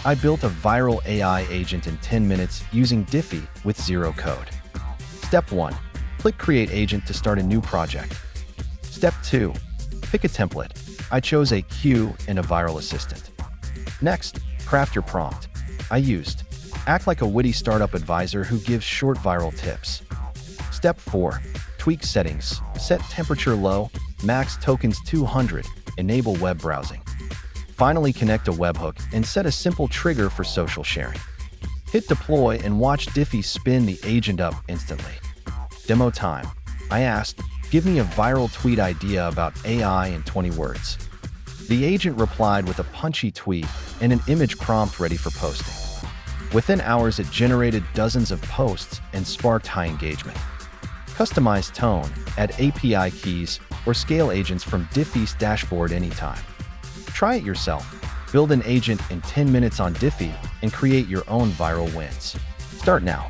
I built a viral AI agent in 10 minutes using Dify with zero code. Step 1. Click Create Agent to start a new project. Step 2. Pick a template. I chose a queue and a viral assistant. Next, craft your prompt. I used, act like a witty startup advisor who gives short viral tips. Step 4. Tweak settings. Set temperature low, max tokens 200, enable web browsing. Finally, connect a webhook and set a simple trigger for social sharing. Hit deploy and watch Dify spin the agent up instantly. Demo time. I asked, give me a viral tweet idea about AI in 20 words. The agent replied with a punchy tweet and an image prompt ready for posting. Within hours, it generated dozens of posts and sparked high engagement. Customize tone, add API keys, or scale agents from Dify's dashboard anytime. Try it yourself. Build an agent in 10 minutes on Dify and create your own viral wins. Start now.